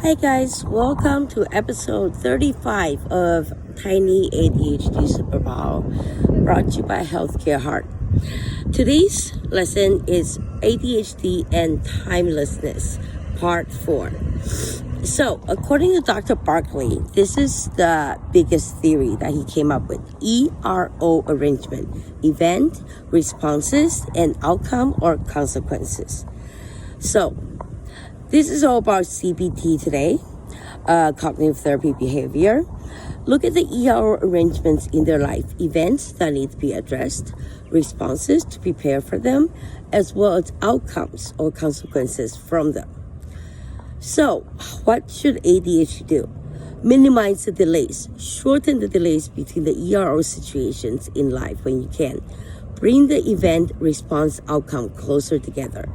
Hi guys, welcome to episode 35 of Tiny ADHD Superpower, brought to you by Healthcare Heart. Today's lesson is ADHD and Timelessness, part 4. So, according to Dr. Barkley, this is the biggest theory that he came up with. ERO arrangement, event, responses, and outcome or consequences. So, this is all about CBT today, cognitive therapy behavior. Look at the ERO arrangements in their life, events that need to be addressed, responses to prepare for them, as well as outcomes or consequences from them. So, what should ADHD do? Minimize the delays, shorten the delays between the ERO situations in life when you can. Bring the event, response, outcome closer together.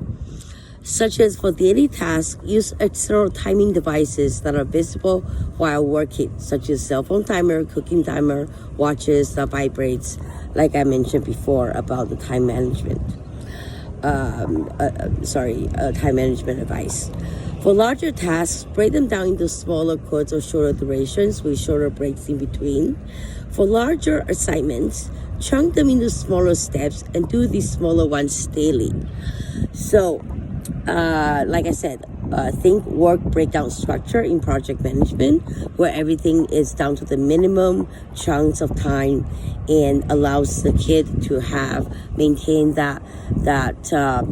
Such as for daily tasks, use external timing devices that are visible while working, such as cell phone timer, cooking timer, watches that vibrates, like I mentioned before about the time management. Time management advice. For larger tasks, break them down into smaller quotas or shorter durations with shorter breaks in between. For larger assignments, chunk them into smaller steps and do these smaller ones daily. So, like I said, think work breakdown structure in project management, where everything is down to the minimum chunks of time and allows the kid to maintain that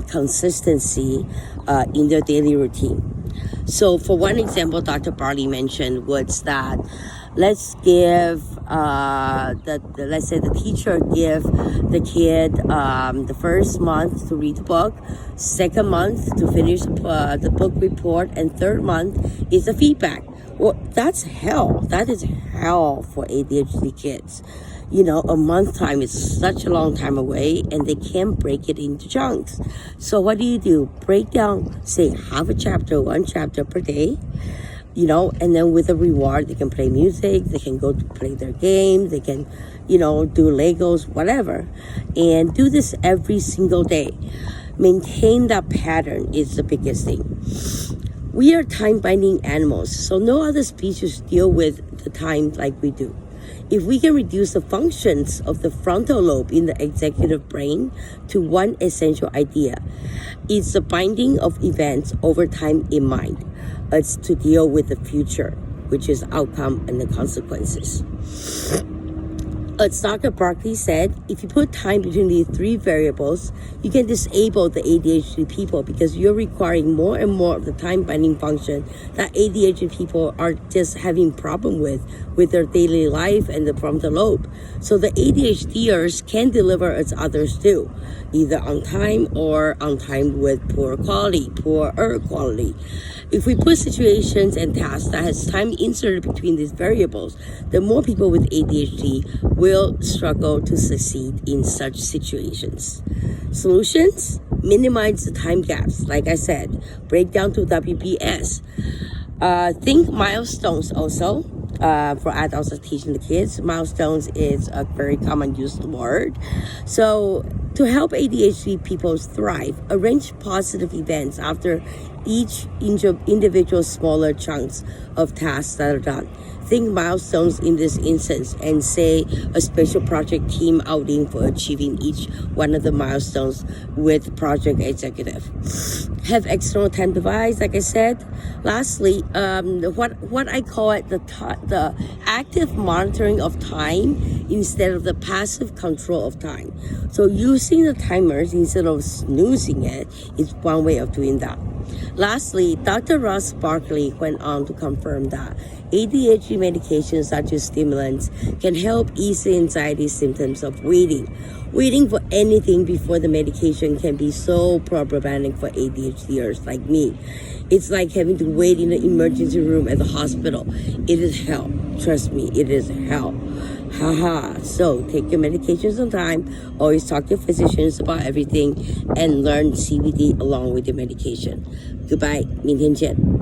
consistency in their daily routine. So for one example, Dr. Barkley mentioned was that let's give let's say the teacher give the kid the first month to read the book, second month to finish the book report, and third month is the feedback. Well, that's hell. That is hell for ADHD kids. You know, a month time is such a long time away and they can't break it into chunks. So what do? Break down, say half a chapter, one chapter per day. You know, and then with a reward, they can play music, they can go to play their game, they can, do Legos, whatever. And do this every single day. Maintain that pattern is the biggest thing. We are time-binding animals, so no other species deal with the time like we do. If we can reduce the functions of the frontal lobe in the executive brain to one essential idea, it's the binding of events over time in mind. It's to deal with the future, which is outcome and the consequences. As Dr. Barkley said, if you put time between these three variables, you can disable the ADHD people because you're requiring more and more of the time binding function that ADHD people are just having problem with their daily life and the frontal lobe. So the ADHDers can deliver as others do, either on time or on time with poorer quality. If we put situations and tasks that has time inserted between these variables, then more people with ADHD will struggle to succeed in such situations. Solutions? Minimize the time gaps. Like I said, break down to WBS. Think milestones also. For adults teaching the kids, milestones is a very common used word. So to help ADHD people thrive, arrange positive events after each individual smaller chunks of tasks that are done. Think milestones in this instance and say a special project team outing for achieving each one of the milestones with project executive. Have external time device, like I said. Lastly, what I call it the active monitoring of time instead of the passive control of time. So using the timers instead of snoozing it is one way of doing that. Lastly, Dr. Ross Barkley went on to confirm that ADHD medications such as stimulants can help ease the anxiety symptoms of waiting. Waiting for anything before the medication can be so problematic for ADHDers like me. It's like having to wait in the emergency room at the hospital. It is hell. Trust me, it is hell. Haha. So take your medications on time. Always talk to physicians about everything and learn CBT along with your medication. Goodbye. 明天见.